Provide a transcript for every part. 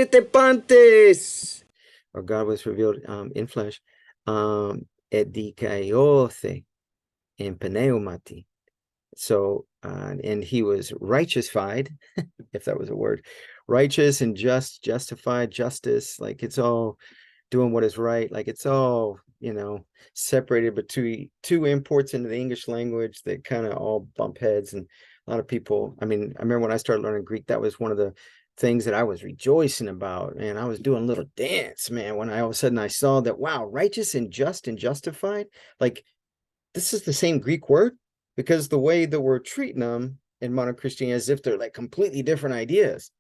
pantes, or God was revealed in flesh, ἐδικαιώθη in Πνεύματι. So, and he was righteousified, if that was a word, righteous and justified, justice, like it's all doing what is right, like it's all, you know, separated, but two imports into the English language that kind of all bump heads. And a lot of people, I mean, I remember when I started learning Greek, that was one of the things that I was rejoicing about, and I was doing a little dance, man, when all of a sudden I saw that, wow, righteous and just and justified, like this is the same Greek word, because the way that we're treating them in modern Christianity as if they're like completely different ideas.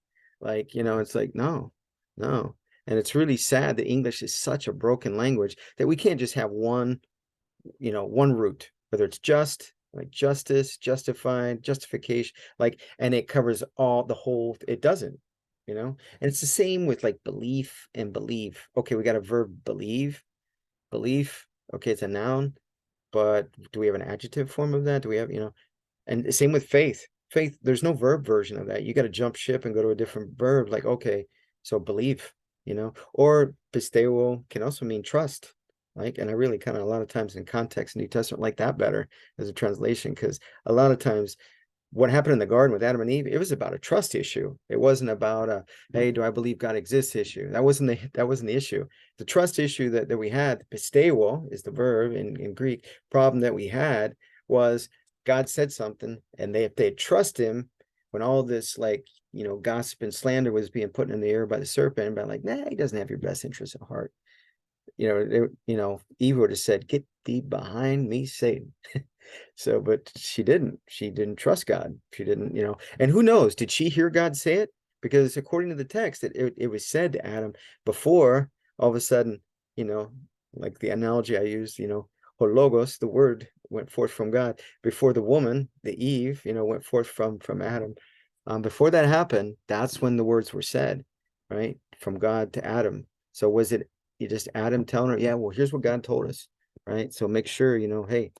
Like, you know, it's like, no. And it's really sad that English is such a broken language that we can't just have one, you know, one root, whether it's just, like justice, justified, justification, like, and it covers all the whole, it doesn't, you know. And it's the same with like belief and believe. Okay, we got a verb believe, okay, it's a noun, but do we have an adjective form of that? Do we have, you know, and the same with faith. Faith, there's no verb version of that. You got to jump ship and go to a different verb. Like, okay, so believe, you know, or πιστεύω can also mean trust. Like, and I really kind of a lot of times in context, New Testament, like that better as a translation, because a lot of times what happened in the garden with Adam and Eve, it was about a trust issue. It wasn't about a, hey, do I believe God exists issue. That wasn't the issue. The trust issue that we had, πιστεύω is the verb in Greek, problem that we had was God said something, and if they trust him when all this, like, you know, gossip and slander was being put in the air by the serpent, but like, nah, he doesn't have your best interest at heart. You know, Eve would have said, get thee behind me, Satan. So, but she didn't trust God. She didn't, you know, and who knows, did she hear God say it? Because according to the text, it was said to Adam before all of a sudden, you know, like the analogy I used, you know, ὁμολογουμένως, the word went forth from God before the woman, the Eve, you know, went forth from Adam. Before that happened, that's when the words were said, right? From God to Adam. So was it just Adam telling her, yeah, well, here's what God told us, right? So make sure, you know, hey.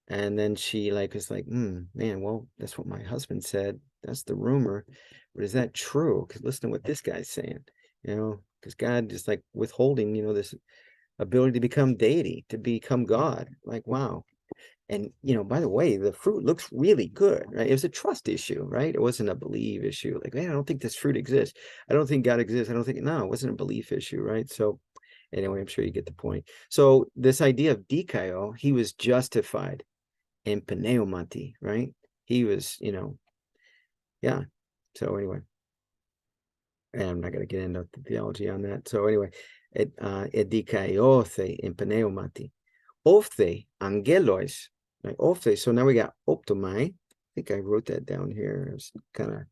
And then she like was like, man, well, that's what my husband said. That's the rumor. But is that true? Because listen to what this guy's saying, you know, because God is like withholding, you know, this ability to become deity, to become God. Like, wow. And, you know, by the way, the fruit looks really good, right? It was a trust issue, right? It wasn't a belief issue. Like, man, I don't think this fruit exists. I don't think God exists. I don't think, no, it wasn't a belief issue, right? So anyway, I'm sure you get the point. So this idea of δικαιώω, he was justified in Πνεύματι, right? He was, you know, yeah. So anyway, and I'm not going to get into the theology on that. So anyway, ἐδικαιώθη in Πνεύματι. ὤφθη, ἀγγέλοις, right? ὤφθη. So now we got όπτωμαι. I think I wrote that down here. I was kind of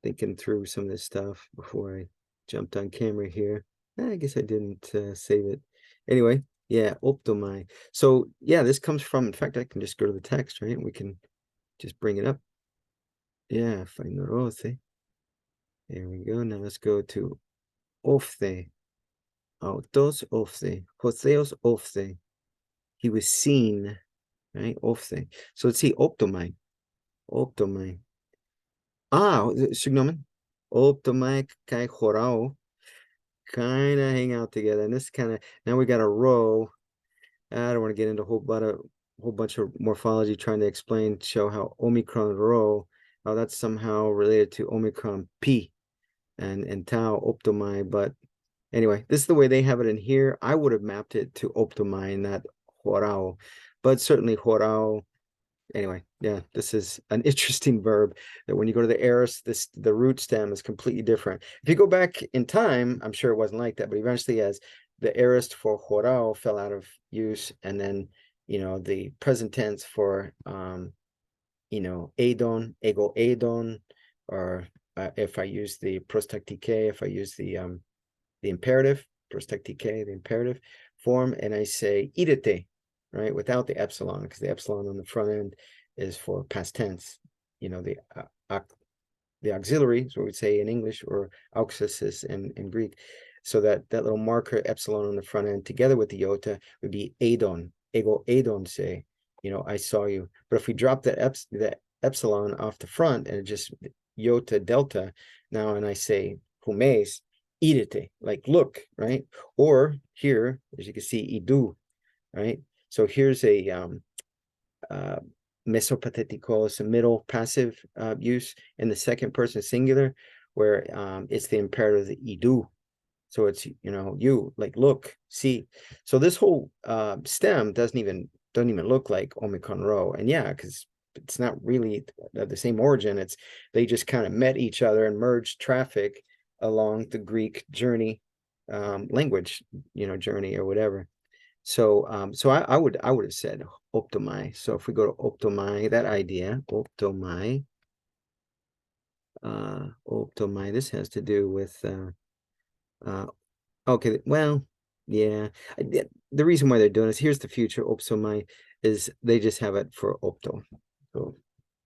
thinking through some of this stuff before I jumped on camera here. I guess I didn't save it. Anyway, yeah, όπτωμαι. So yeah, this comes from, in fact, I can just go to the text, right? We can just bring it up. Yeah, φαινερώθη. There we go. Now let's go to ὤφθη. Αυτός ὤφθη. Ο Θεός ὤφθη. He was seen, right? ὤφθη. So let's see, όπτωμαι. όπτωμαι. Συγγνώμη. όπτωμαι και ὥράω kind of hang out together. And this kind of, now we got a row. I don't want to get into a whole bunch of morphology trying to explain, show how omicron rho, how that's somehow related to omicron p and tau όπτωμαι. But anyway, this is the way they have it in here. I would have mapped it to όπτωμαι and not ὥράω, but certainly ὥράω. Anyway, yeah, this is an interesting verb that when you go to the aorist, the root stem is completely different. If you go back in time, I'm sure it wasn't like that, but eventually as the aorist for ὥράω fell out of use, and then, you know, the present tense for, you know, eidon, ego eidon, or if I use the prostaktike, if I use the imperative, prostaktike, the imperative form, and I say idete, right, without the epsilon, because the epsilon on the front end is for past tense, you know, the auxiliary is what we'd say in English, or auxesis in Greek. So that little marker epsilon on the front end together with the iota would be eidon, ego eidon, say, you know, I saw you. But if we drop the epsilon off the front and it just iota delta now, and I say humes, idite, like look, right? Or here, as you can see, idu, right? So here's a mesopatheticos, a middle passive use in the second person singular, where it's the imperative, the idu. So it's, you know, you, like look, see. So this whole stem doesn't even look like omicron rho. And yeah, because it's not really the same origin. It's they just kind of met each other and merged traffic along the Greek journey, language, you know, journey or whatever. So so I would have said optomai. So if we go to optomai, that idea, optomai, optomai, this has to do with okay, well, yeah. The reason why they're doing this, here's the future optomai, is they just have it for όπτω. So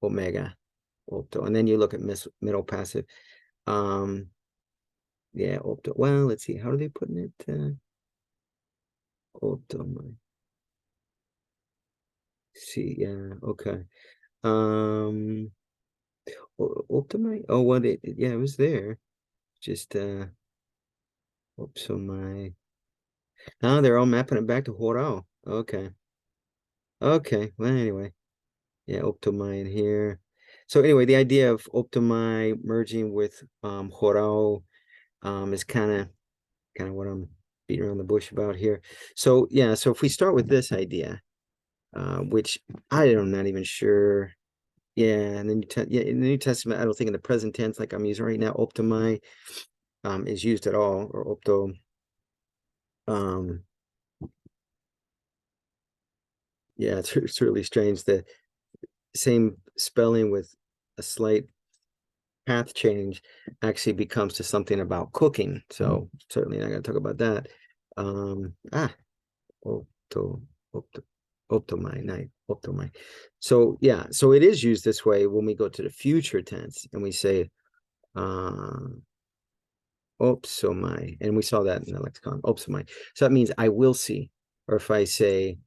omega, όπτω. And then you look at middle passive. Yeah, όπτω. Well, let's see, how are they putting it? Optomai. See, yeah, okay. Optomai. Oh, well, yeah, it was there. Just optomai. Oh, they're all mapping it back to ōράω. Okay. Okay. Well, anyway. Yeah, optomai in here. So anyway, the idea of optomai merging with ōράω is kind of what I'm beating around the bush about here. So yeah, so if we start with this idea, which I'm not even sure. Yeah, and then in the New Testament, I don't think in the present tense, like I'm using right now, optomai is used at all, or όπτω. Yeah, it's really strange. The same spelling with a slight path change actually becomes to something about cooking. So certainly not going to talk about that. Όπτω, optomai. So yeah, so it is used this way when we go to the future tense and we say opsomai, and we saw that in the lexicon, opsomai. So that means I will see. Or if I say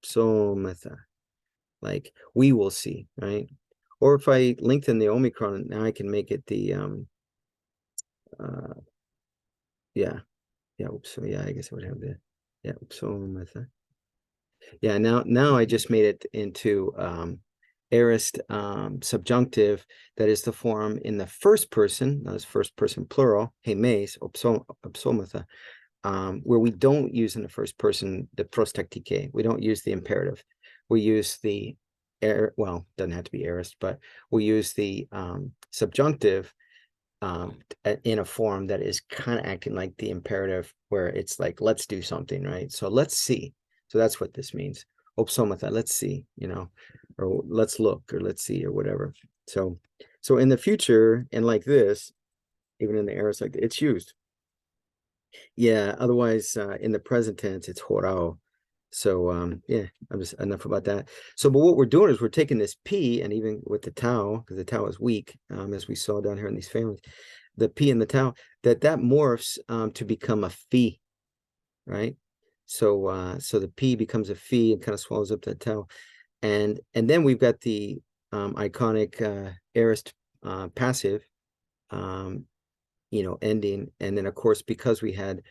opsometha, like we will see, right? Or if I lengthen the omicron, now I can make it the yeah, oops, so yeah, I guess I would have the opsometha. Yeah, now I just made it into aorist subjunctive, that is the form in the first person, that is first person plural, hemes, opsometha, where we don't use in the first person the prostaktike. We don't use the imperative. We use the well, doesn't have to be aorist, but we use the subjunctive in a form that is kind of acting like the imperative, where it's like, let's do something, right? So let's see. So that's what this means. Opsometha, let's see, you know, or let's look, or let's see, or whatever. So in the future, and like this, even in the aorist, like it's used. Yeah, otherwise in the present tense it's ōράω. So yeah, I'm just enough about that. So but what we're doing is we're taking this p, and even with the tau, because the tau is weak, as we saw down here in these families, the p and the tau, that morphs to become a phi, right? So so the p becomes a phi and kind of swallows up the tau, and then we've got the iconic aorist passive, you know, ending, and then of course, because we had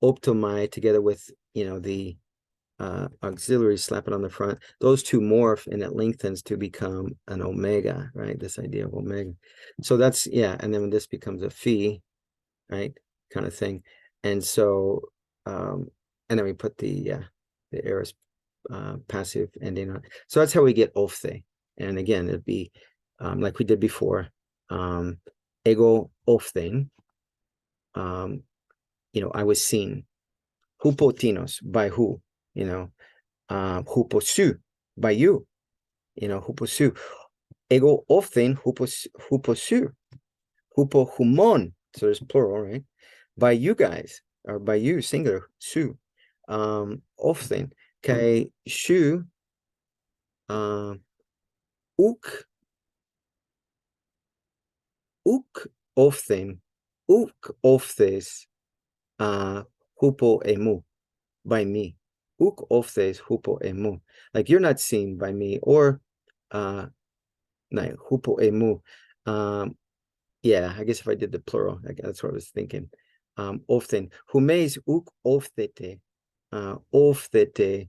optomai together with, you know, the auxiliary, slap it on the front, those two morph, and it lengthens to become an omega, right? This idea of omega. So that's, yeah, and then when this becomes a phi, right, kind of thing. And so and then we put the aorist passive ending on. So that's how we get ὤφθη. And again, it'd be like we did before, ego ὤφθην, you know, I was seen. Hupotinos, by who? You know, huposu, by you. You know, huposu. Ego ὤφθην, huposu. Hupohumon, so there's plural, right? By you guys, or by you, singular, su. Ὤφθην, kai shu, uk ὤφθην, uk ὤφθες, hupo emu, by me. Uk ὤφθες hupo emu. Like you're not seen by me, or No, hupo emu. Yeah, I guess if I did the plural, that's what I was thinking. Often. Humeis uk œfthete. Œfthete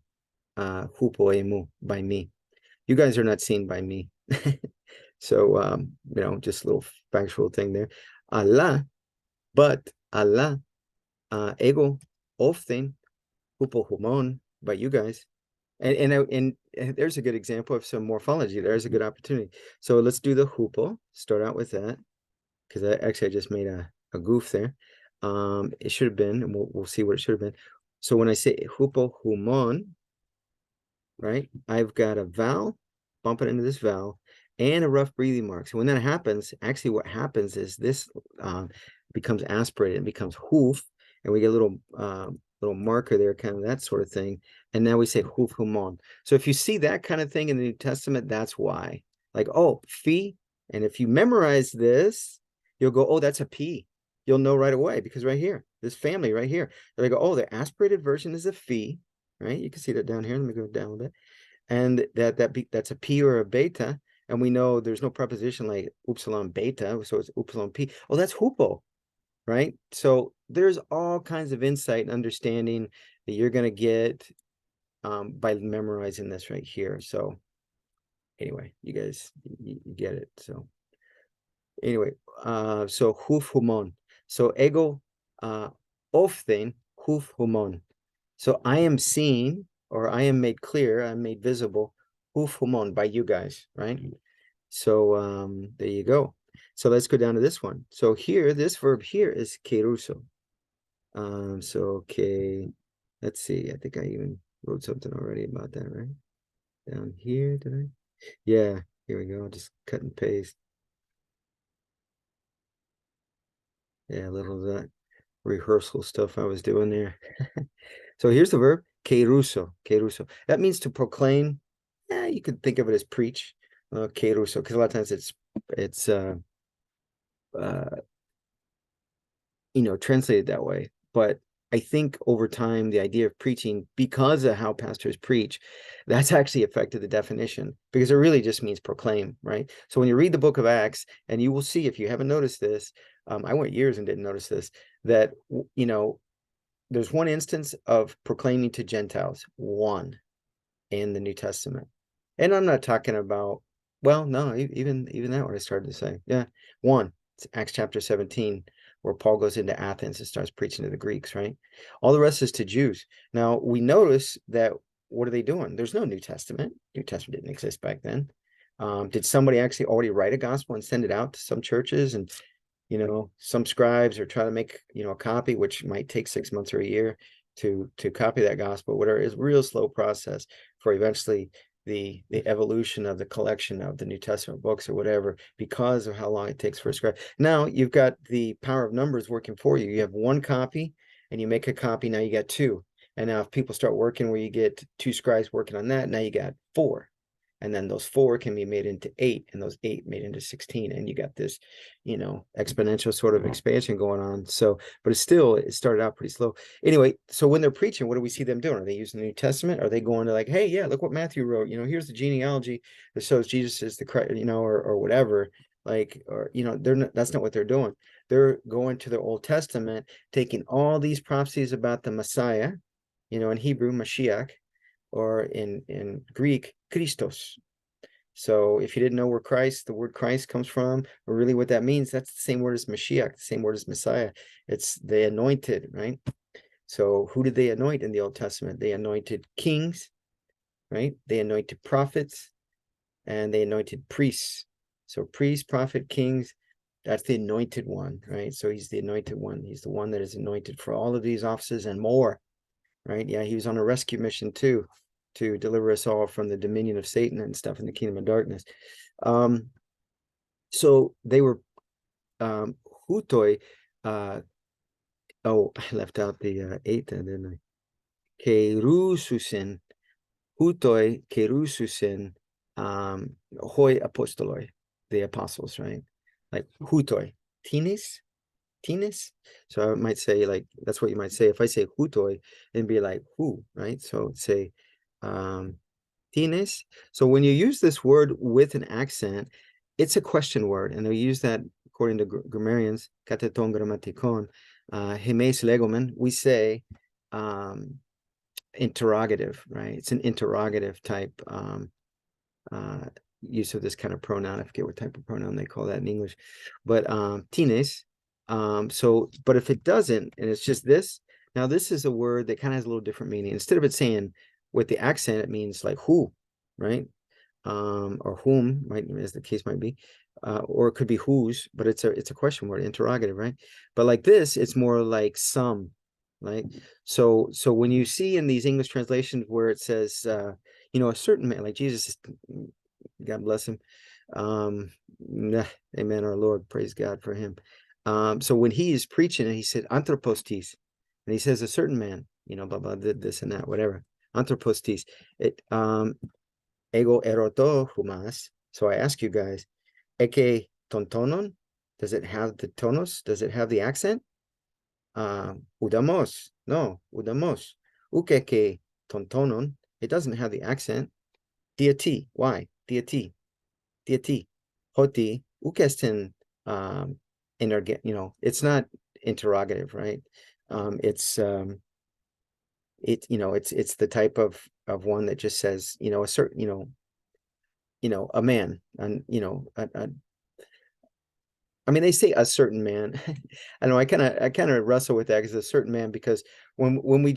hupo emu, by me. You guys are not seen by me. So, just a little factual thing there. Allah, but Allah, ego, often, hupo humon, by you guys. And there's a good example of some morphology. There's a good opportunity. So let's do the hupo. Start out with that, because I just made a goof there. It should have been, and we'll see what it should have been. So when I say hupo humon, right, I've got a vowel, bump it into this vowel, and a rough breathing mark. So when that happens, actually what happens is this becomes aspirated, it becomes hoof, and we get a little marker there, kind of that sort of thing. And now we say hoof humon. So if you see that kind of thing in the New Testament, that's why. Like, oh, phi. And if you memorize this, you'll go, oh, that's a P. You'll know right away, because right here, this family right here, they go, oh, the aspirated version is a phi, right? You can see that down here. Let me go down a bit. And that's a P or a beta. And we know there's no preposition like upsilon beta, so it's upsilon P. Oh, that's hupo, right? So there's all kinds of insight and understanding that you're going to get by memorizing this right here. So anyway, you guys, you get it. So anyway, so huf humon. So ego often huf humon. So I am seen, or I am made clear, I'm made visible, huf humon, by you guys, right? So there you go. So let's go down to this one. So here, this verb here is kηρύσσω. So let's see. I think I even wrote something already about that, right? Down here, did I? Yeah, here we go. Just cut and paste. Yeah, a little of that rehearsal stuff I was doing there. So here's the verb, kηρύσσω, kηρύsσω. That means to proclaim. Yeah, you could think of it as preach, kηρύsσω, because a lot of times it's translated that way. But I think over time, the idea of preaching, because of how pastors preach, that's actually affected the definition, because it really just means proclaim, right? So when you read the book of Acts, and you will see, if you haven't noticed this, I went years and didn't notice this, that, there's one instance of proclaiming to Gentiles, one, in the New Testament. And I'm not talking about, well, no, even that what I started to say. Yeah, one, it's Acts chapter 17, where Paul goes into Athens and starts preaching to the Greeks, right? All the rest is to Jews. Now, we notice that, what are they doing? There's no New Testament. New Testament didn't exist back then. Did somebody actually already write a gospel and send it out to some churches? And, some scribes are trying to make, a copy, which might take 6 months or a year to copy that gospel, whatever. Is real slow process for eventually the evolution of the collection of the New Testament books or whatever, because of how long it takes for a scribe. Now you've got the power of numbers working for you. You have one copy and you make a copy, now you got two. And now if people start working where you get two scribes working on that, now you got four. And then those four can be made into 8, and those 8 made into 16. And you got this, exponential sort of expansion going on. So, but it started out pretty slow. Anyway, so when they're preaching, what do we see them doing? Are they using the New Testament? Are they going to like, hey, yeah, look what Matthew wrote, here's the genealogy that shows Jesus is the Christ, or whatever. Like, or, that's not what they're doing. They're going to the Old Testament, taking all these prophecies about the Messiah, in Hebrew, Mashiach, or in Greek, Christos. So if you didn't know where the word Christ comes from, or really what that means, that's the same word as Mashiach, the same word as Messiah. It's the anointed, right? So who did they anoint in the Old Testament? They anointed kings, right? They anointed prophets, and they anointed priests. So priest, prophet, kings, that's the anointed one, right? So he's the anointed one. He's the one that is anointed for all of these offices and more, right? Yeah, he was on a rescue mission too, to deliver us all from the dominion of Satan and stuff in the kingdom of darkness. So they were hutoi. Oh, I left out the eta, didn't I? Kerususin, hutoi kerususin, hoi apostoloi, the apostles, right? Like hutoi, tinis. So I might say, like, that's what you might say. If I say hutoi, it'd be like who, right? So say tines. So when you use this word with an accent, it's a question word, and they use that according to grammarians, kateton grammatikon, hemes legomen, we say interrogative, right? It's an interrogative type use of this kind of pronoun. I forget what type of pronoun they call that in English, but tines. So, but if it doesn't, and it's just this, now this is a word that kind of has a little different meaning. Instead of it saying with the accent, it means like who, right? Or whom, might, as the case might be, or it could be whose, but it's a question word, interrogative, right? But like this, it's more like some, right? So when you see in these English translations where it says, you know, a certain man, like Jesus, God bless him, amen, our Lord, praise God for him. So when he is preaching, and he said anthropostis, and he says a certain man, you know, blah blah, did this and that, whatever, anthropostis, it ego eroto humas. So I ask you guys, eke tontonon, does it have the tonos? Does it have the accent? Udamos, no, udamos. Ukeke tontonon, it doesn't have the accent. Diati, why? Diati, hoti, ukestin, you know, it's not interrogative, right? It's you know, it's the type of one that just says, you know, a certain, you know, a man, and you know, I mean, they say a certain man. I know I kind of wrestle with that, because a certain man, because when we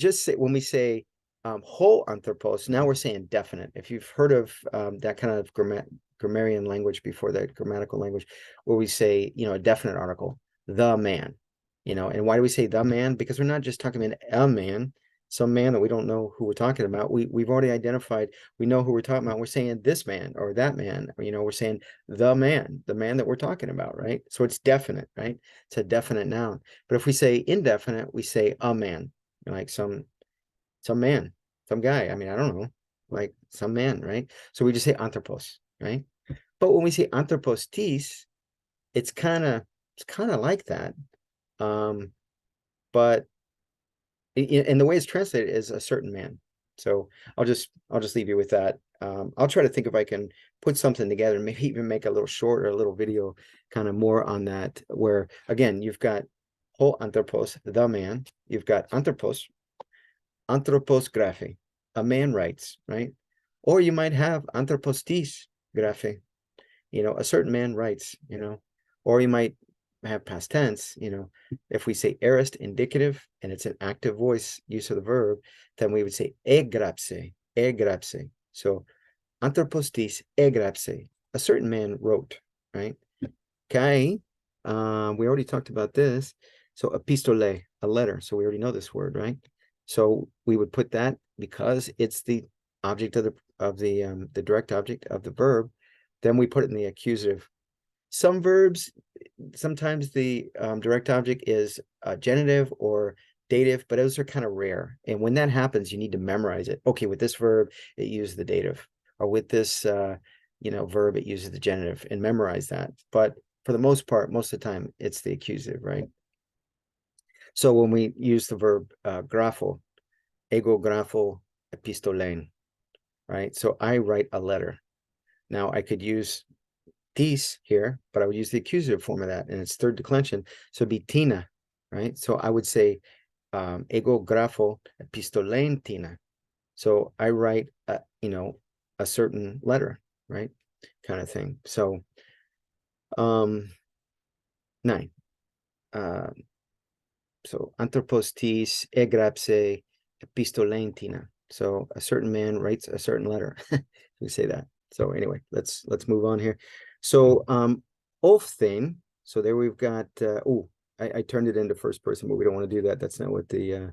say whole anthropos, now we're saying definite. If you've heard of that kind of grammarian language before, that grammatical language, where we say, you know, a definite article, the man, you know. And why do we say the man? Because we're not just talking about a man, some man that we don't know who we're talking about. We've already identified, we know who we're talking about. We're saying this man or that man, or, you know, we're saying the man that we're talking about, right? So it's definite, right? It's a definite noun. But if we say indefinite, we say a man, like some man, some guy. I mean, I don't know, like some man, right? So we just say anthropos, right? But when we say anthropostis, it's kind of like that. But and the way it's translated is a certain man. So I'll just leave you with that. I'll try to think if I can put something together, maybe even make a little short or a little video kind of more on that, where again, you've got whole anthropos, the man, you've got anthropos graphe, a man writes, right? Or you might have anthropostis graphe, you know, a certain man writes, you know. Or you might have past tense, you know. If we say aorist indicative and it's an active voice use of the verb, then we would say egrapse. So anthropostis egrapse, a certain man wrote, right? Kai, we already talked about this. So epistole, a letter. So we already know this word, right? So we would put that, because it's the object of the direct object of the verb, then we put it in the accusative. Some verbs, sometimes the direct object is genitive or dative, but those are kind of rare. And when that happens, you need to memorize it. Okay, with this verb, it uses the dative, or with this you know, verb, it uses the genitive, and memorize that. But for the most part, most of the time, it's the accusative, right? So when we use the verb grapho, ego grapho epistolein, right? So I write a letter. Now I could use tis here, but I would use the accusative form of that, and it's third declension, so it'd be tina, right? So I would say ego grapho epistolein tina. So I write you know, a certain letter, right? Kind of thing. So 9. So anthropostis egrapse epistolein tina. So a certain man writes a certain letter. We say that. So anyway, let's move on here. So ὤφθη. So there we've got I turned it into first person, but we don't want to do that. That's not what the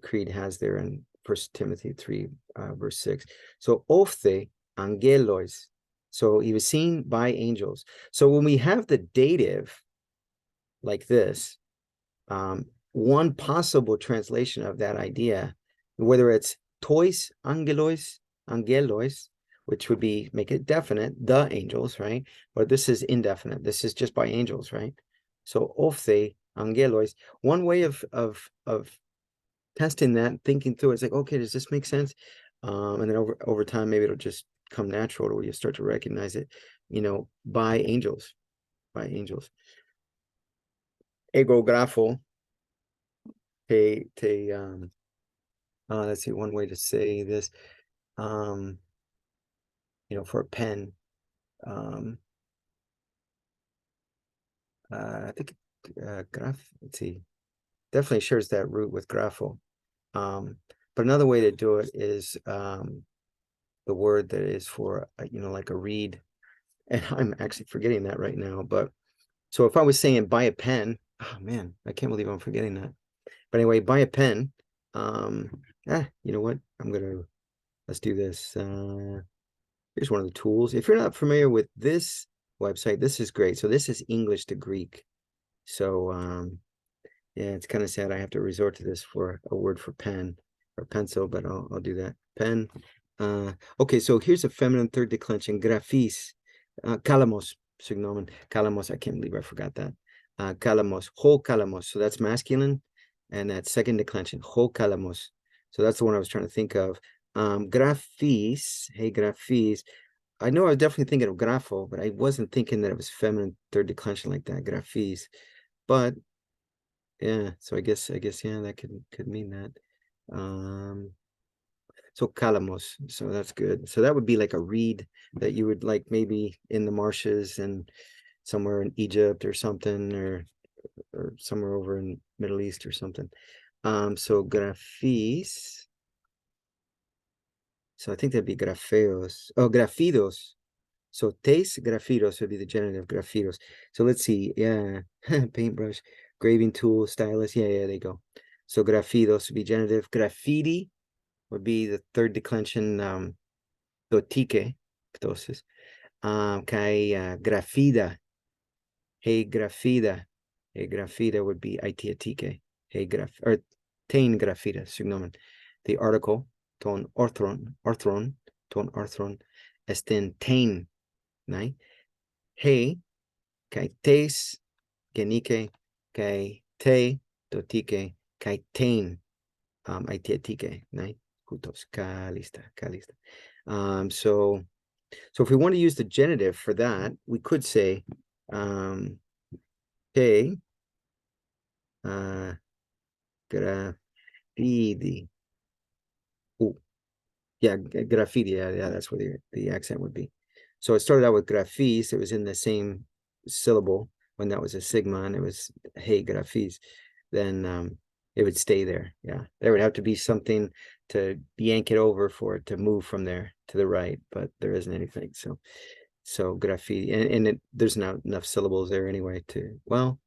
creed has there in 1 Timothy 3 verse 6. So ὤφθη ἀγγέλοις. So he was seen by angels. So when we have the dative like this, one possible translation of that idea, whether it's tois angelois, which would be, make it definite, the angels, right? But this is indefinite. This is just by angels, right? So ὤφθη angelois. One way of testing that, thinking through, it's like, okay, does this make sense? And then over time, maybe it'll just come natural, or you start to recognize it, you know, by angels, by angels. Ego grapho, let's see, one way to say this, you know, for a pen, I think let's see, definitely shares that root with grapho. But another way to do it is the word that is for, you know, like a reed. And I'm actually forgetting that right now. But so if I was saying buy a pen, oh man, I can't believe I'm forgetting that. But anyway, buy a pen. You know what? Let's do this. Here's one of the tools. If you're not familiar with this website, this is great. So this is English to Greek. So yeah, it's kind of sad I have to resort to this for a word for pen or pencil, but I'll do that. Pen. Okay, so here's a feminine third declension. Graphis. Kalamos. Signomen. Kalamos. I can't believe I forgot that. Kalamos. Ho kalamos. So that's masculine. And that second declension. Ho kalamos. So that's the one I was trying to think of. Graphis. Hey, graphis. I know I was definitely thinking of grapho, but I wasn't thinking that it was feminine third declension like that. Graphis. But yeah, so I guess yeah, that could mean that. So kalamos, so that's good. So that would be like a reed that you would like maybe in the marshes and somewhere in Egypt or something, or somewhere over in Middle East or something. So graphis. So I think that'd be grafeos. Oh, grafidos. So tes grafidos would be the genitive, grafidos. So let's see. Yeah, paintbrush, graving tool, stylus. Yeah, there you go. So grafidos would be genitive. Graffiti would be the third declension, dotike, ptosis. Kai grafida. Hey grafida. Hey grafida would be itiatike. Hey or tain grafida, signomen. The article, ton orthron, ton arthron, esten tain. Nai. Hey, kai tes, genike, kai te, dotike, kai tain, aitiatike, nai, hutos, kalista. So if we want to use the genitive for that, we could say, hey, graffiti. Oh, yeah, graffiti. Yeah, that's where the accent would be. So it started out with graphis. It was in the same syllable when that was a sigma, and it was hey graphis. Then it would stay there. Yeah, there would have to be something to yank it over for it to move from there to the right, but there isn't anything. So graffiti, and there's not enough syllables there anyway to, well,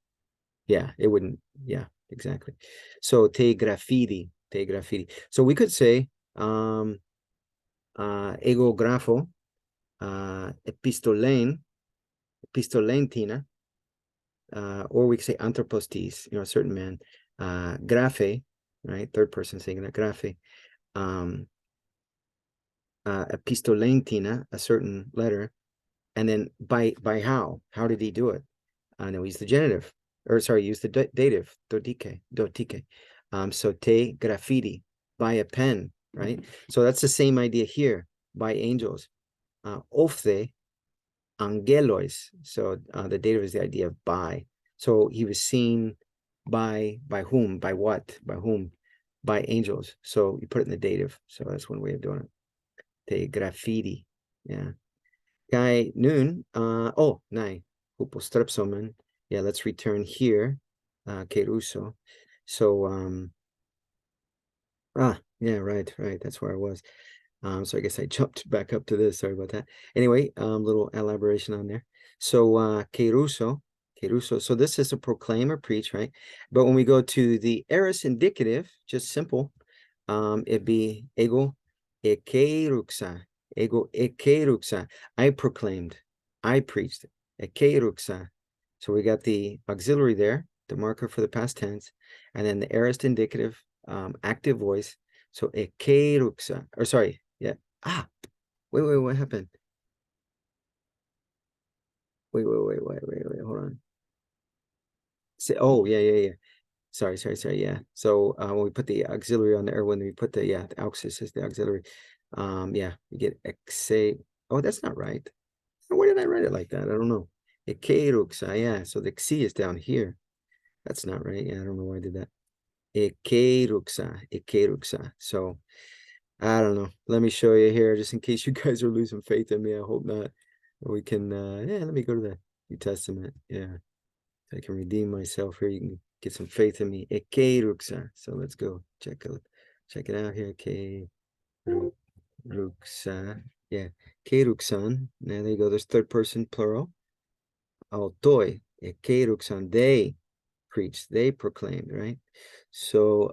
yeah, it wouldn't. Yeah, exactly. So te graffiti. So we could say ego grapho. Epistolentina, or we could say anthropostis, you know, a certain man, graphe, right? Third person singular, graphe, epistolentina, a certain letter, and then by how did he do it? No, he's the genitive, or sorry, use the dative, dotike. So te graffiti, by a pen, right? So that's the same idea here, by angels. ὤφθη, ἀγγέλοις. So the dative is the idea of by. So he was seen by whom? By what? By whom? By angels. So you put it in the dative. So that's one way of doing it. Te graffiti. Yeah. Kai nun. Oh, nai. Hupostrepsomen. Yeah, let's return here. Kηρύσσω. So yeah, right. That's where I was. So I guess I jumped back up to this. Sorry about that. Anyway, little elaboration on there. So kηρύσσω. So this is a proclaim or preach, right? But when we go to the aorist indicative, just simple, it'd be ego ἐκήρυξα. Ego ἐκήρυξα. I proclaimed. I preached. ἐκήρυξα. So we got the auxiliary there, the marker for the past tense, and then the aorist indicative, active voice. So ἐκήρυξα, or sorry, yeah. Wait, what happened? Wait, hold on. Say, oh, yeah. Sorry, yeah. So when we put the auxiliary on there, when we put the auxis is the auxiliary, yeah, we get exe, Oh, that's not right. Why did I write it like that? I don't know. Ἐκηρύχθη, yeah. So the xi is down here. That's not right. Yeah, I don't know why I did that. ἐκηρύχθη. So I don't know. Let me show you here, just in case you guys are losing faith in me. I hope not. We can, yeah, let me go to the New Testament. Yeah, I can redeem myself here. You can get some faith in me. ἐκηρύχθη. So let's go check it out here. ἐκηρύχθη. Yeah, ἐκηρύχθη. Now there you go. There's third person plural. ὤπτω. ἐκηρύχθη. They preached. They proclaimed. Right. So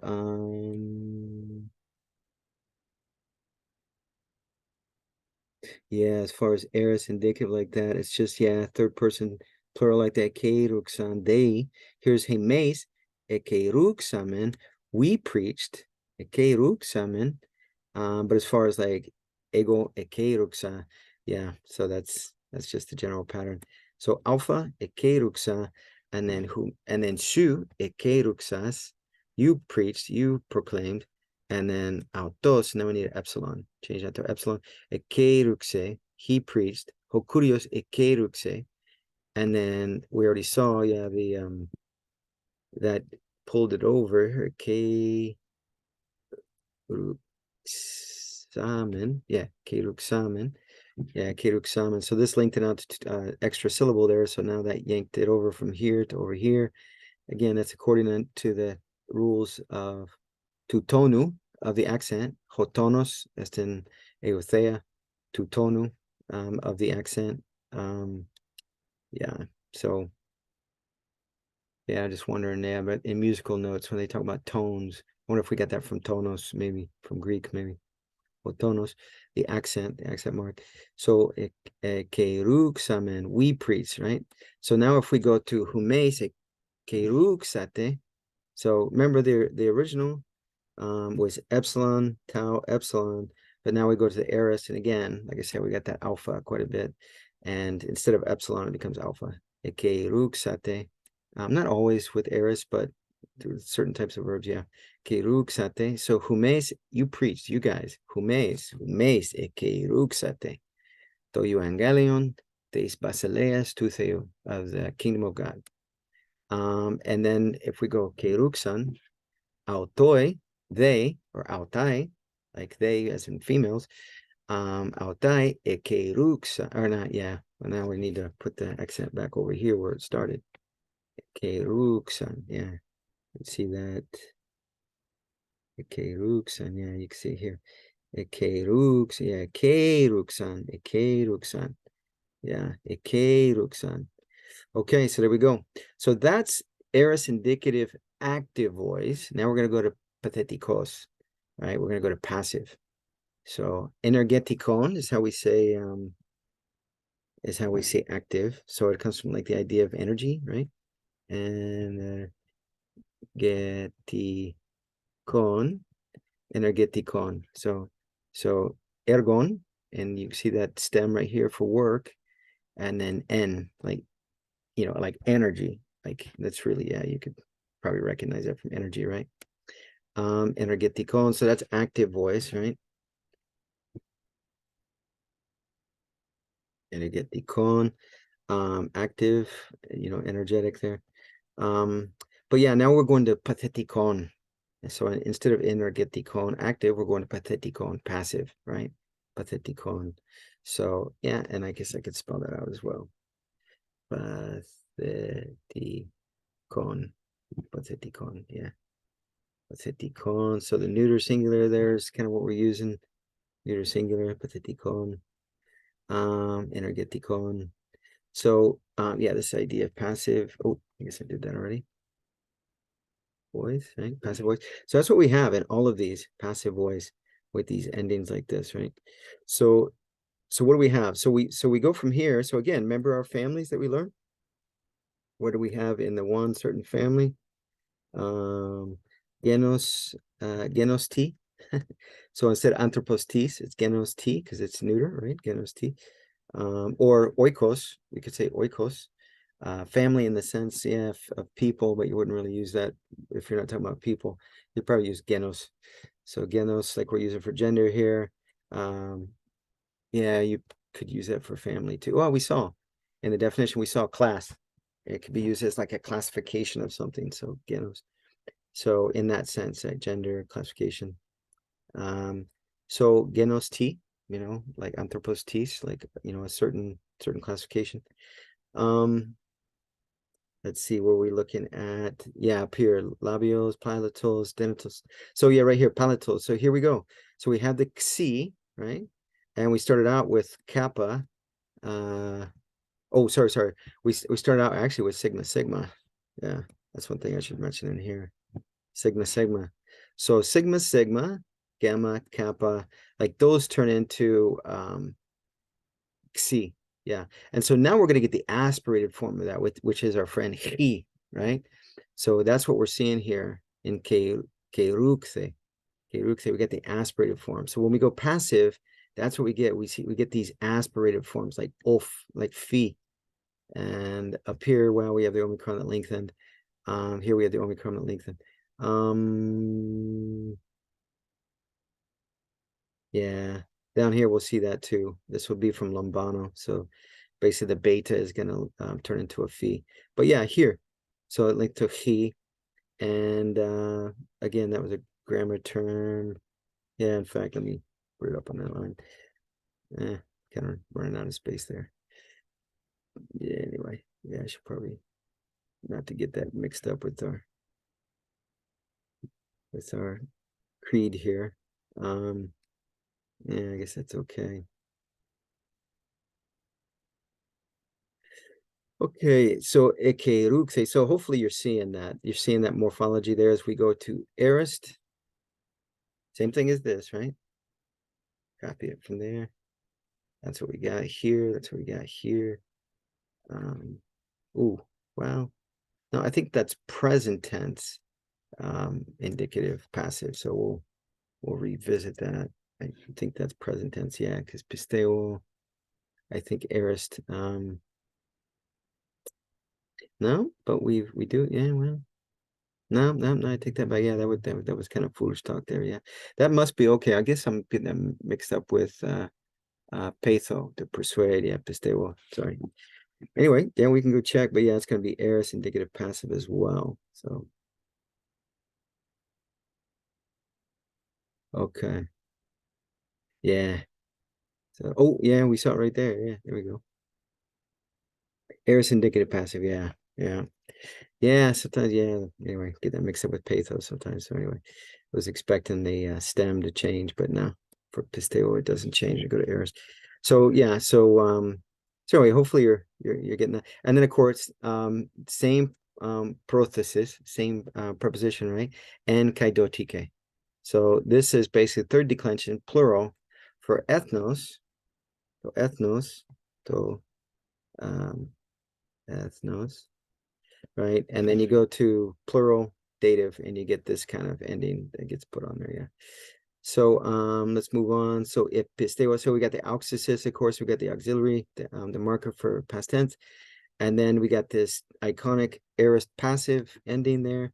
yeah, as far as aorist indicative like that, it's just, yeah, third person plural like that. ἐκηρύχθησαν. They. Here's ἡμεῖς. ἐκηρύχθαμεν. We preached. ἐκηρύχθαμεν. But as far as like ego ἐκηρύχθα, yeah, so that's just the general pattern. So alpha ἐκηρύχθα, and then σου ἐκηρύχθας, you preached, you proclaimed, and then ὤτως, and then we need an epsilon. Change that to epsilon. ἐκηρύχθη, he preached. Ο Kyrios ἐκηρύχθη, and then we already saw, yeah, the that pulled it over. Yeah, ἐκηρύχθαμεν. Yeah, ἐκηρύχθαμεν. So this linked it out to extra syllable there. So now that yanked it over from here to over here. Again, that's according to the rules of του τόνου, of the accent. Hotonos, ἐστιν εωθέα, του τόνου, of the accent. Yeah, so yeah, just wondering, yeah, but in musical notes, when they talk about tones, I wonder if we got that from tonos, maybe from Greek, maybe. Tonos, the accent mark. So ἐκηρύχθαμεν, we preach, right? So now if we go to ἡμεῖς ἐκηρύχθατε, so remember the original was epsilon, tau, epsilon, but now we go to the aorist, and again, like I said, we got that alpha quite a bit, and instead of epsilon, it becomes alpha. ἐκηρύχθατε, not always with aorist, but through certain types of verbs, yeah. ἐκηρύχθατε. So ἡμεῖς, you preached, you guys. ἡμεῖς ἐκηρύχθατε το Evangelion της βασιλείας του Θεού, of the kingdom of God. And then if we go ἐκηρύχθαν, ὤτοι, they, or ὤται, like they as in females, ὤται ἐκηρύχθαν, or not, yeah. Well, now we need to put the accent back over here where it started. ἐκηρύχθαν, yeah. Let's see that. ἐκηρύχθαν, yeah, you can see here. ἐκηρύχθαν, yeah, ἐκηρύχθαν, yeah, ἐκηρύχθαν. Okay, so there we go. So that's aorist indicative active voice. Now we're going to go to pathetikos, right? We're going to go to passive. So energetikon is how we say active. So it comes from like the idea of energy, right? And energetikon. So ergon, and you see that stem right here for work, and then en, like, you know, like energy, like that's really, yeah, you could probably recognize that from energy, right? Energetikon, so that's active voice, right? Energetikon, active, you know, energetic there. But yeah, now we're going to pathetikon. So instead of energetikon, active, we're going to pathetikon, passive, right? Pathetikon. So yeah, and I guess I could spell that out as well. Pathetikon, yeah. Pathetikon. So the neuter singular there is kind of what we're using. Neuter singular, pathetikon. Energetikon. So yeah, this idea of passive. Oh, I guess I did that already. Voice, right? Passive voice. So that's what we have in all of these, passive voice with these endings like this, right? So what do we have? So we go from here. So again, remember our families that we learned? What do we have in the one certain family? Genos T. So instead of anthropos tis, it's genos T because it's neuter, right? Genos T. Or oikos, we could say oikos. Family in the sense, yeah, of people, but you wouldn't really use that if you're not talking about people. You'd probably use genos. So genos, like we're using for gender here. Yeah, you could use that for family too. Well, we saw in the definition, we saw class. It could be used as like a classification of something. So genos. So in that sense, gender classification. So genos t, you know, like anthropos tis, like, you know, a certain classification. Let's see, where we're looking at. Yeah, up here, labios, palatos, dentals. So yeah, right here, palatos. So here we go. So we have the ὤ, right? And we started out with kappa. Oh, sorry. We started out actually with sigma. Yeah, that's one thing I should mention in here. Sigma. So sigma, gamma, kappa, like those turn into ὤ. Yeah. And so now we're going to get the aspirated form of that, which is our friend he, right? So that's what we're seeing here in ἐκηρύχθη. We get the aspirated form. So when we go passive, that's what we get. We get these aspirated forms like ὤφθη, like phi. And up here, well, we have the omicron that lengthened. Here we have the omicron that lengthened. Yeah, down here we'll see that too. This will be from ἀναλαμβάνω. So basically the beta is going to turn into a phi. But yeah, here. So it linked to he. And again, that was a grammar term. Yeah, in fact, let me put it up on that line. Kind of running out of space there. Yeah, anyway. Yeah, I should probably not to get that mixed up with our creed here. Yeah, I guess that's okay. Okay, so ἐκηρύχθη. So hopefully you're seeing that. You're seeing that morphology there as we go to aorist. Same thing as this, right? Copy it from there. That's what we got here. That's what we got here. Oh, wow. No, I think that's present tense, indicative, passive. So we'll revisit that. I think that's present tense, yeah, because πιστεύω, I think aorist. No, but we do, yeah, well. No, I take that back. Yeah, that was kind of foolish talk there. Yeah, that must be okay. I guess I'm getting them mixed up with patho, to persuade. Yeah, πιστεύω. Sorry. Anyway, yeah, we can go check. But yeah, it's going to be aorist indicative passive as well. So okay. Yeah. So oh yeah, we saw it right there. Yeah, there we go. Aorist indicative passive. Yeah. Sometimes, yeah, anyway, get that mixed up with pathos sometimes. So anyway, I was expecting the stem to change, but no, for πιστεύω it doesn't change. I go to aorist. So yeah, so anyway, hopefully you're getting that. And then of course, same prothesis, same preposition, right? And kaidotike. So this is basically third declension plural for ethnos. So ethnos, ethnos. Right, and then you go to plural dative and you get this kind of ending that gets put on there. Yeah, so let's move on. So ἐπιστεύω, so we got the auxiliary, of course, we got the auxiliary, the marker for past tense, and then we got this iconic aorist passive ending there,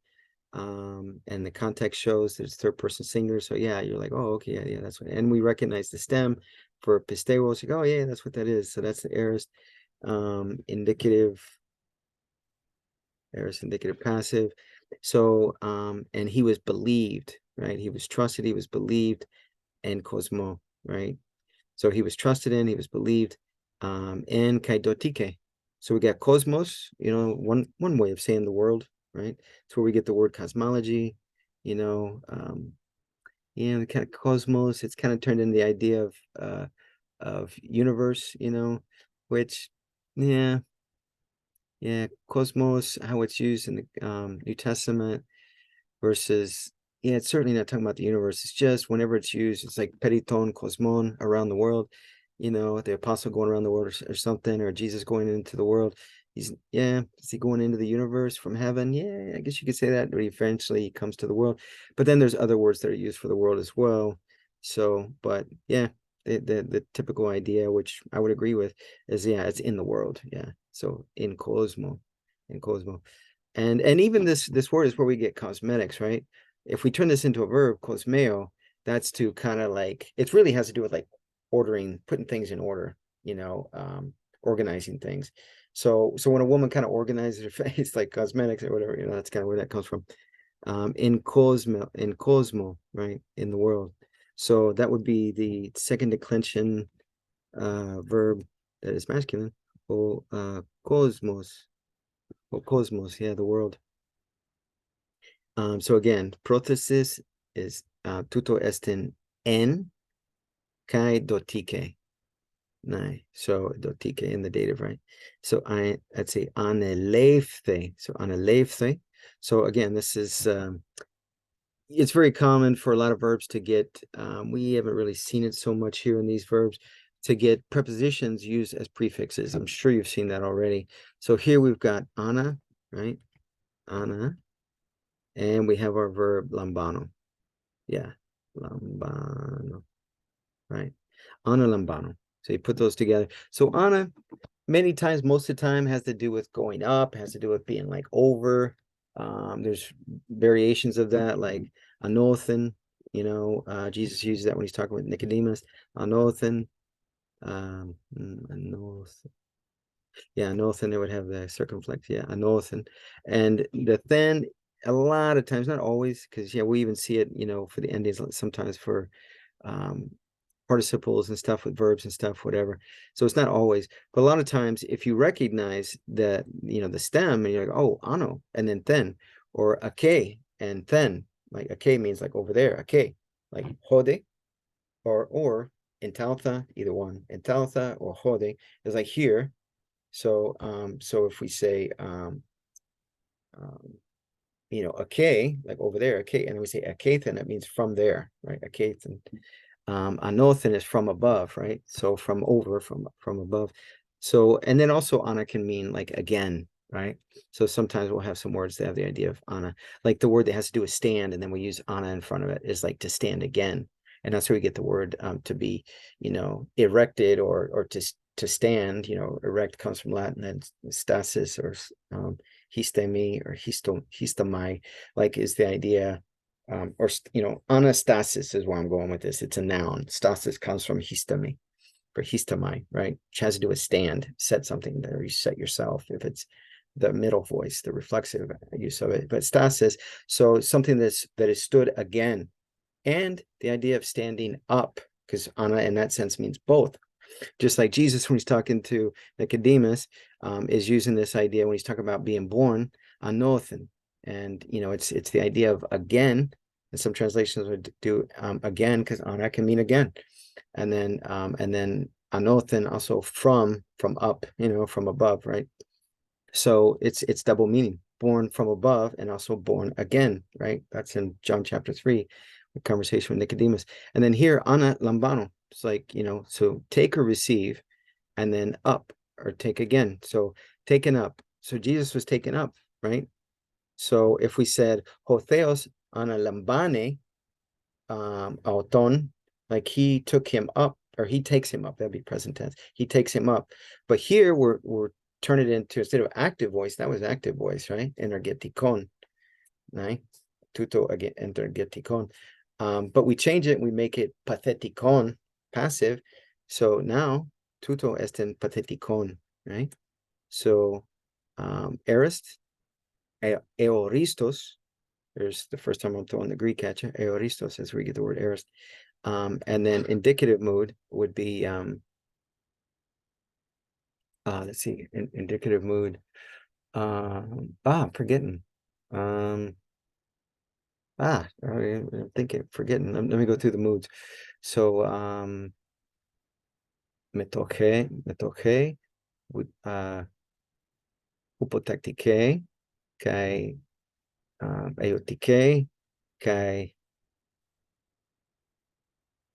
and the context shows that it's third person singular. So yeah, you're like, oh, okay, yeah, that's what. And we recognize the stem for πιστεύω. So oh yeah, that's what that is. So that's the aorist indicative. Aorist indicative passive. So and he was believed, right? He was trusted, he was believed, and κόσμῳ, right? So he was trusted in, he was believed, and kaidotike. So we got cosmos, you know, one way of saying the world, right? It's where we get the word cosmology, you know, the kind of cosmos, it's kind of turned into the idea of universe, you know, which cosmos, how it's used in the New Testament versus, it's certainly not talking about the universe. It's just whenever it's used, it's like periton, kosmon, around the world, you know, the apostle going around the world or something, or Jesus going into the world. Is he going into the universe from heaven? Yeah, I guess you could say that, or eventually he comes to the world. But then there's other words that are used for the world as well. So, but yeah, the typical idea, which I would agree with, is it's in the world. Yeah, so in cosmo. And even this word is where we get cosmetics, right? If we turn this into a verb, kosmeo, that's to kind of like, it really has to do with like ordering, putting things in order, you know, organizing things. So when a woman kind of organizes her face, like cosmetics or whatever, you know, that's kind of where that comes from. In cosmo, right, in the world. So that would be the second declension verb that is masculine. Or cosmos. Or cosmos, yeah, the world. So again, prothesis is tuto estin en kai dotike. Nine. So dotike in the dative, right? So I'd say ἀνελήφθη. So ἀνελήφθη. So again, this is it's very common for a lot of verbs to get, we haven't really seen it so much here in these verbs, to get prepositions used as prefixes. I'm sure you've seen that already. So here we've got ana, right? Ana. And we have our verb lambano. Yeah, lambano, right? Ănalαμβάνω. So you put those together. So ana, many times, most of the time, has to do with going up, has to do with being like over. There's variations of that, like ἀνώθεν, you know, Jesus uses that when he's talking with Nicodemus. ἀνώθεν, ἀνώθεν. Yeah, ἀνώθεν, they would have the circumflex. Yeah, ἀνώθεν. And the then, a lot of times, not always, because yeah, we even see it, you know, for the endings, sometimes for participles and stuff with verbs and stuff, whatever. So it's not always, but a lot of times if you recognize that, you know, the stem, and you're like, oh, ano, and then, or ake, and then, like ake means like over there, ake, like hode, or entaltha, either one, entaltha or hode is like here. So so if we say you know, ake, like over there, ake, and then we say akathan, that means from there, right? Akathan. Ἀνώθεν is from above, right? So from over, from above. So, and then also ana can mean like again, right? So sometimes we'll have some words that have the idea of ana, like the word that has to do with stand, and then we use ana in front of it, is like to stand again. And that's where we get the word to be, you know, erected, or to stand, you know. Erect comes from Latin, and stasis, or histemi, or histomai, like is the idea. Or, you know, anastasis is where I'm going with this. It's a noun. Stasis comes from histemi, for histomai, right? Which has to do with stand, set something there, you set yourself, if it's the middle voice, the reflexive use of it. But stasis, so something that is stood again. And the idea of standing up, because ana in that sense means both. Just like Jesus, when he's talking to Nicodemus, is using this idea when he's talking about being born, ἀνώθεν. And, you know, it's the idea of again, and some translations would do again, because ana can mean again. And then ἀνώθεν also from up, you know, from above, right? So it's double meaning, born from above and also born again, right? That's in John chapter 3, the conversation with Nicodemus. And then here, ἀναλαμβάνω, it's like, you know, so take or receive, and then up, or take again. So taken up. So Jesus was taken up, right? So if we said, ο Θεός ἀναλαμβάνει αυτόν, like he took him up, or he takes him up, that'd be present tense. He takes him up. But here we're turn it into, instead of active voice, that was active voice, right? Energetikon, right? Tuto again, energetikon. But we change it, we make it pathetikon, passive. So now tuto estin pathetikon, right? So aorist, aoristos, there's the first time I'm throwing the Greek at you, aoristos, as we get the word aorist. And then indicative mood would be let's see, indicative mood. Forgetting. I'm thinking, forgetting. Let me go through the moods. So metoche, upotaktike, kai aotike, kai.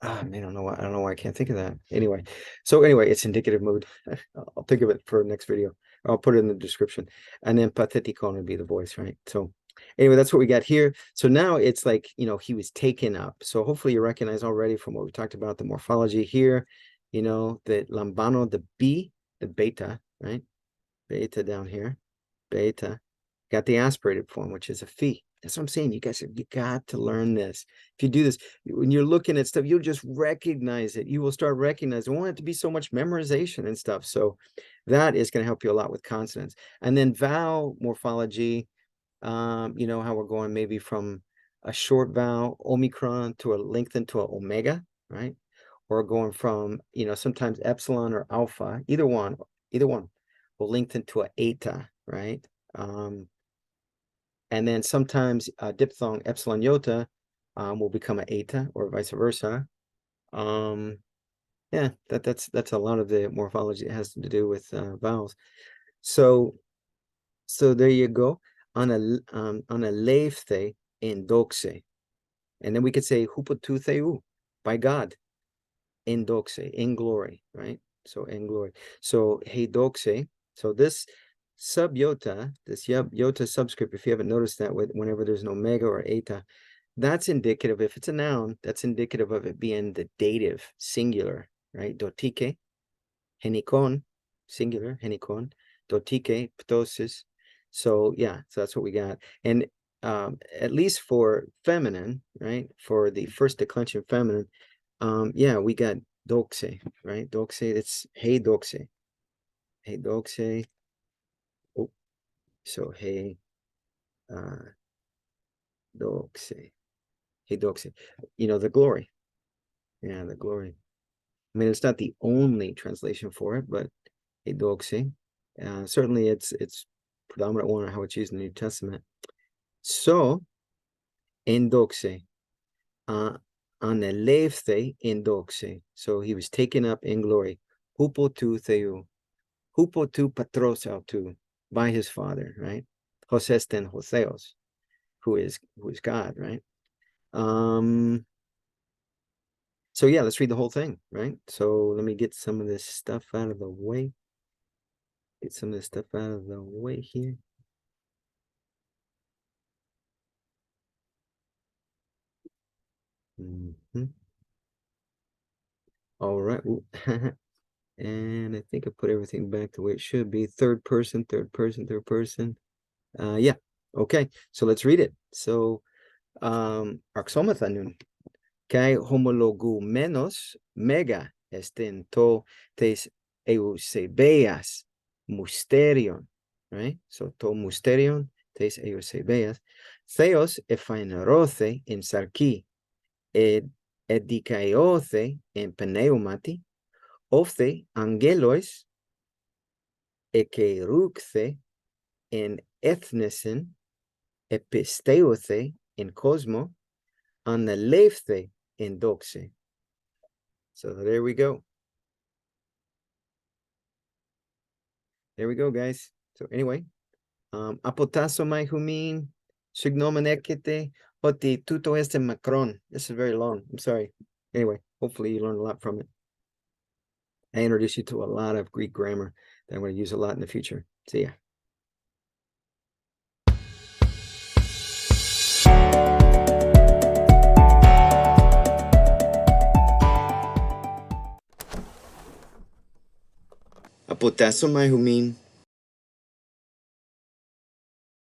Man, I don't know why I can't think of that. Anyway, it's indicative mood. I'll think of it for next video. I'll put it in the description. And then pathetikon would be the voice, right? So anyway, that's what we got here. So now it's like, you know, he was taken up. So hopefully you recognize already from what we talked about, the morphology here, you know, the lambano, the B, the beta, right? Beta down here, beta. Got the aspirated form, which is a phi. That's what I'm saying. You guys, you got to learn this. If you do this, when you're looking at stuff, you'll just recognize it. You will start recognizing. I want it to be so much memorization and stuff. So that is going to help you a lot with consonants. And then vowel morphology, you know how we're going maybe from a short vowel, omicron, to a lengthened to an omega, right? Or going from, you know, sometimes epsilon or alpha, either one will lengthen to an eta, right? And then sometimes diphthong epsilon iota will become an eta, or vice versa. Yeah, that's a lot of the morphology that has to do with vowels. So there you go. Ānalēfthē in dόξαι. And then we could say hupotu theou, by God, in dόξαι, in glory, right? So in glory. So he dόξαι. So this sub-iota, this iota subscript, if you haven't noticed that, whenever there's no mega or eta, that's indicative, if it's a noun, that's indicative of it being the dative, singular, right? Dotike, henikon, singular, henikon, dotike, ptosis. So yeah, so that's what we got. And at least for feminine, right? For the first declension feminine, yeah, we got dόξαι, right? Dόξαι, it's he dόξαι. He dόξαι. Oh, so he dόξαι. He dόξαι. You know, the glory. Yeah, the glory. I mean, it's not the only translation for it, but he dόξαι. Certainly it's predominant one, or how it's used in the New Testament. So, in dόξαι, ἀνελήφθη in dόξαι. So he was taken up in glory. Hupotu theou, hupotu patros autou, by his father, right? Hosesten hotheos, who is God, right? So yeah, let's read the whole thing, right? So let me get some of this stuff out of the way. Get some of this stuff out of the way here. All right. And I think I put everything back the way it should be. Third person. Yeah. Okay. So let's read it. So, arxomathanun. Kai ὁμολογουμένως μέγα ἐστὶ το tes εὐσεβείας μυστήριον, right? So to μυστήριον tes εὐσεβείας. Θεός ἐφανερώθη in σαρκί, ἐδικαιώθη in Πνεύματι, ὤφθη ἀγγέλοις, εκηρύχθη in ἔθνεσιν, ἐπιστεύθη in κόσμῳ, ἀνελήφθη in δόξῃ. So there we go. There we go, guys. So anyway, αποτάσσομαι χουμίν, συγγνώμη έκετε, ότι τούτο este μακρόν. This is very long. I'm sorry. Anyway, hopefully you learned a lot from it. I introduced you to a lot of Greek grammar that I'm going to use a lot in the future. See ya. αποτάσσομαι χουμίν,